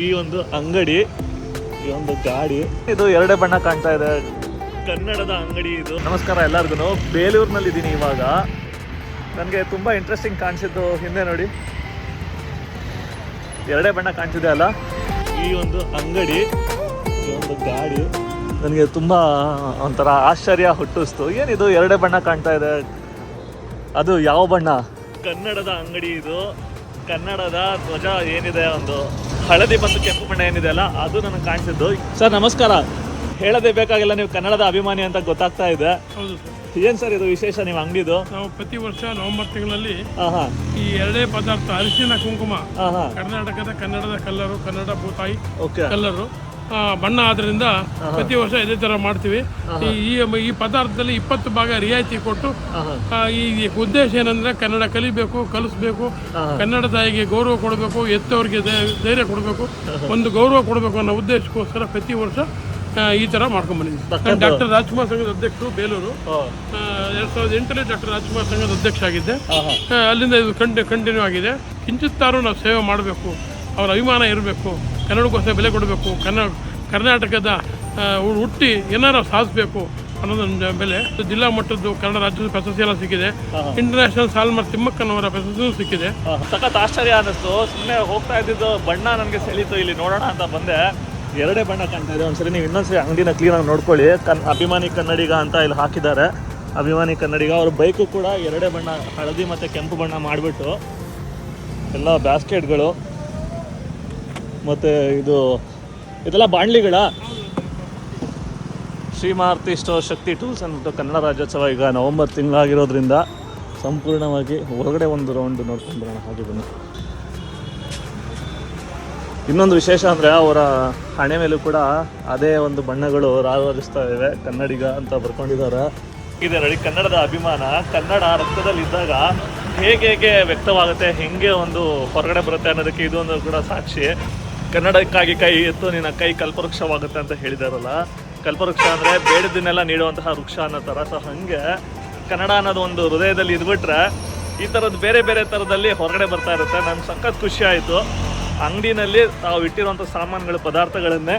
ಈ ಒಂದು ಅಂಗಡಿ, ಈ ಒಂದು ಗಾಡಿ, ಇದು ಎರಡೇ ಬಣ್ಣ ಕಾಣ್ತಾ ಇದೆ. ಕನ್ನಡದ ಅಂಗಡಿ ಇದು. ನಮಸ್ಕಾರ ಎಲ್ಲರಿಗೂ. ಬೇಲೂರಿನಲ್ಲಿ ಇದ್ದೀನಿ ಇವಾಗ. ನನಗೆ ತುಂಬ ಇಂಟ್ರೆಸ್ಟಿಂಗ್ ಕಾಣಿಸಿದ್ದು ಹಿಂದೆ ನೋಡಿ, ಎರಡೇ ಬಣ್ಣ ಕಾಣಿಸಿದೆ ಅಲ್ಲ. ಈ ಒಂದು ಅಂಗಡಿ, ಈ ಒಂದು ಗಾಡಿ ನನಗೆ ತುಂಬ ಒಂಥರ ಆಶ್ಚರ್ಯ ಹುಟ್ಟಿಸ್ತು. ಏನಿದು ಎರಡೇ ಬಣ್ಣ ಕಾಣ್ತಾ ಇದೆ, ಅದು ಯಾವ ಬಣ್ಣ? ಕನ್ನಡದ ಅಂಗಡಿ ಇದು. ಕನ್ನಡದ ಧ್ವಜ ಏನಿದೆ, ಒಂದು ಹಳದಿ ಮತ್ತು ಕೆಂಪು ಬಣ್ಣ ಏನಿದೆ ಅಲ್ಲ, ಅದು ನನಗೆ ಕಾಣಿಸಿದ್ದು. ಸರ್ ನಮಸ್ಕಾರ. ಹೇಳದೇ ಬೇಕಾಗಿಲ್ಲ, ನೀವು ಕನ್ನಡದ ಅಭಿಮಾನಿ ಅಂತ ಗೊತ್ತಾಗ್ತಾ ಇದೆ. ಹೌದು ಸರ್. ಏನ್ ಸರ್ ಇದು ವಿಶೇಷ ನೀವು ಅಂಗಡಿದು? ನಾವು ಪ್ರತಿ ವರ್ಷ ನವೆಂಬರ್ ತಿಂಗಳಲ್ಲಿ ಈ ಎರಡೇ ಪದಾರ್ಥ, ಅರಿಶಿನ ಕುಂಕುಮ, ಕರ್ನಾಟಕದ ಕನ್ನಡದ ಕಲ್ಲರು, ಕನ್ನಡ ಭೂತಾಯಿ ಕಲ್ಲರು ಬಣ್ಣ ಆದ್ರಿಂದ ಪ್ರತಿ ವರ್ಷ ಇದೇ ತರ ಮಾಡ್ತೀವಿ. ಈ ಪದಾರ್ಥದಲ್ಲಿ 20 ಭಾಗ ರಿಯಾಯಿತಿ ಕೊಟ್ಟು, ಈ ಉದ್ದೇಶ ಏನಂದ್ರೆ ಕನ್ನಡ ಕಲಿಬೇಕು, ಕಲಿಸ್ಬೇಕು, ಕನ್ನಡ ತಾಯಿಗೆ ಗೌರವ ಕೊಡಬೇಕು, ಎತ್ತವರಿಗೆ ಧೈರ್ಯ ಕೊಡಬೇಕು, ಒಂದು ಗೌರವ ಕೊಡಬೇಕು ಅನ್ನೋ ಉದ್ದೇಶಕ್ಕೋಸ್ಕರ ಪ್ರತಿ ವರ್ಷ ಈ ತರ ಮಾಡ್ಕೊಂಡ್ ಬಂದಿದ್ದೀವಿ. ಡಾಕ್ಟರ್ ರಾಜ್ಕುಮಾರ್ ಸಂಘದ ಅಧ್ಯಕ್ಷರು ಬೇಲೂರು. 2008ರಲ್ಲಿ ಡಾಕ್ಟರ್ ರಾಜ್ಕುಮಾರ್ ಸಂಘದ ಅಧ್ಯಕ್ಷ ಆಗಿದ್ದೆ. ಅಲ್ಲಿಂದ ಇದು ಕಂಟಿನ್ಯೂ ಆಗಿದೆ. ಕಿಂಚಿತ್ತಾರು ನಾವು ಸೇವೆ ಮಾಡಬೇಕು, ಅವರ ಅಭಿಮಾನ ಇರಬೇಕು, ಕನ್ನಡಕ್ಕೋಸ್ಕರ ಬೆಲೆ ಕೊಡಬೇಕು, ಕರ್ನಾಟಕದ ಹುಟ್ಟಿ ಏನಾರು ಸಾಧಿಸಬೇಕು ಅನ್ನೋದೊಂದು ಬೆಲೆ. ಜಿಲ್ಲಾ ಮಟ್ಟದ್ದು ಕನ್ನಡ ರಾಜ್ಯದ ಪ್ರಶಸ್ತಿ ಎಲ್ಲ ಸಿಕ್ಕಿದೆ. ಇಂಟರ್ನ್ಯಾಷನಲ್ ಸಾಲ್ಮರ್ ತಿಮ್ಮಕ್ಕನವರ ಪ್ರಶಸ್ತಿಯೂ ಸಿಕ್ಕಿದೆ. ಸಖತ್ ಆಶ್ಚರ್ಯ ಅನ್ನಿಸ್ತು. ಸುಮ್ಮನೆ ಹೋಗ್ತಾ ಇದ್ದಿದ್ದು ಬಣ್ಣ ನನಗೆ ಸೆಳೀತು, ಇಲ್ಲಿ ನೋಡೋಣ ಅಂತ ಬಂದೆ. ಎರಡೇ ಬಣ್ಣ ಕಾಣ್ತಾ ಇದೆ. ಒಂದ್ಸರಿ ನೀವು ಇನ್ನೊಂದ್ಸರಿ ಅಂಗಡಿನ ಕ್ಲೀನಾಗಿ ನೋಡ್ಕೊಳ್ಳಿ. ಅಭಿಮಾನಿ ಕನ್ನಡಿಗ ಅಂತ ಇಲ್ಲಿ ಹಾಕಿದ್ದಾರೆ. ಅಭಿಮಾನಿ ಕನ್ನಡಿಗ ಅವ್ರ ಬೈಕು ಕೂಡ ಎರಡೇ ಬಣ್ಣ, ಹಳದಿ ಮತ್ತು ಕೆಂಪು ಬಣ್ಣ ಮಾಡಿಬಿಟ್ಟು ಎಲ್ಲ ಬ್ಯಾಸ್ಕೆಟ್ಗಳು ಮತ್ತು ಇದೆಲ್ಲ ಬಾಣ್ಲಿಗಳ. ಶ್ರೀಮಾರ್ತಿ ಸ್ಟೋರ್, ಶಕ್ತಿ ಟೂಲ್ಸ್ ಅಂದ್ಬಿಟ್ಟು ಕನ್ನಡ ರಾಜ್ಯೋತ್ಸವ ಈಗ ನವೆಂಬರ್ ತಿಂಗಳಾಗಿರೋದ್ರಿಂದ ಸಂಪೂರ್ಣವಾಗಿ ಹೊರಗಡೆ ಒಂದು ರೌಂಡ್ ನೋಡ್ಕೊಂಡು ಬರೋಣ. ಹಾಗೆ ಬನ್ನಿ. ಇನ್ನೊಂದು ವಿಶೇಷ ಅಂದರೆ ಅವರ ಹಣೆ ಮೇಲೂ ಕೂಡ ಅದೇ ಒಂದು ಬಣ್ಣಗಳು ರಾರಾಜಿಸ್ತಾ ಇವೆ. ಕನ್ನಡಿಗ ಅಂತ ಬರ್ಕೊಂಡಿದ್ದಾರೆ. ಇದೆ ನೋಡಿ, ಕನ್ನಡದ ಅಭಿಮಾನ. ಕನ್ನಡ ರಕ್ತದಲ್ಲಿದ್ದಾಗ ಹೇಗೆ ವ್ಯಕ್ತವಾಗುತ್ತೆ, ಹೆಂಗೆ ಒಂದು ಹೊರಗಡೆ ಬರುತ್ತೆ ಅನ್ನೋದಕ್ಕೆ ಇದೊಂದು ಕೂಡ ಸಾಕ್ಷಿ. ಕನ್ನಡಕ್ಕಾಗಿ ಕೈ ಎತ್ತು, ನಿನ್ನ ಕೈ ಕಲ್ಪವೃಕ್ಷವಾಗುತ್ತೆ ಅಂತ ಹೇಳಿದಾರಲ್ಲ. ಕಲ್ಪವೃಕ್ಷ ಅಂದರೆ ಬೇಡದನ್ನೆಲ್ಲ ನೀಡುವಂತಹ ವೃಕ್ಷ ಅನ್ನೋ ಥರ. ಸೊ ಹಾಗೆ ಕನ್ನಡ ಅನ್ನೋದು ಒಂದು ಹೃದಯದಲ್ಲಿ ಇದ್ಬಿಟ್ರೆ ಈ ಥರದ್ದು ಬೇರೆ ಬೇರೆ ಥರದಲ್ಲಿ ಹೊರಗಡೆ ಬರ್ತಾ ಇರುತ್ತೆ. ನನಗೆ ಸಖತ್ ಖುಷಿ ಆಯಿತು. ಅಂಗಡಿನಲ್ಲಿ ತಾವು ಇಟ್ಟಿರುವಂಥ ಸಾಮಾನುಗಳು, ಪದಾರ್ಥಗಳನ್ನೇ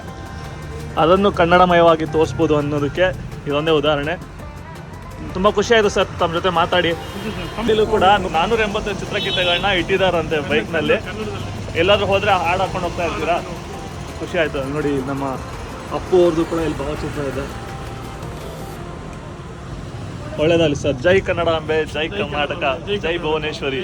ಅದನ್ನು ಕನ್ನಡಮಯವಾಗಿ ತೋರಿಸ್ಬೋದು ಅನ್ನೋದಕ್ಕೆ ಇದೊಂದೇ ಉದಾಹರಣೆ. ತುಂಬ ಖುಷಿಯಾಯಿತು ಸರ್ ತಮ್ಮ ಜೊತೆ ಮಾತಾಡಿ. ಇಲ್ಲೂ ಕೂಡ 480 ಚಿತ್ರಗೀತೆಗಳನ್ನ ಇಟ್ಟಿದ್ದಾರಂತೆ ಬೈಕ್ನಲ್ಲಿ. ಎಲ್ಲಾದ್ರೂ ಹೋದರೆ ಹಾಡು ಹಾಕೊಂಡು ಹೋಗ್ತಾ ಇರ್ತೀರಾ? ಖುಷಿ ಆಯಿತು ನೋಡಿ. ನಮ್ಮ ಅಪ್ಪು ಅವ್ರದ್ದು ಕೂಡ ಇಲ್ಲಿ ಭಾವಚಿತ್ರ ಇದೆ. ಒಳ್ಳೇದಾಗಲಿ ಸರ್. ಜೈ ಕನ್ನಡಾಂಬೆ, ಜೈ ಕರ್ನಾಟಕ, ಜೈ ಭುವನೇಶ್ವರಿ.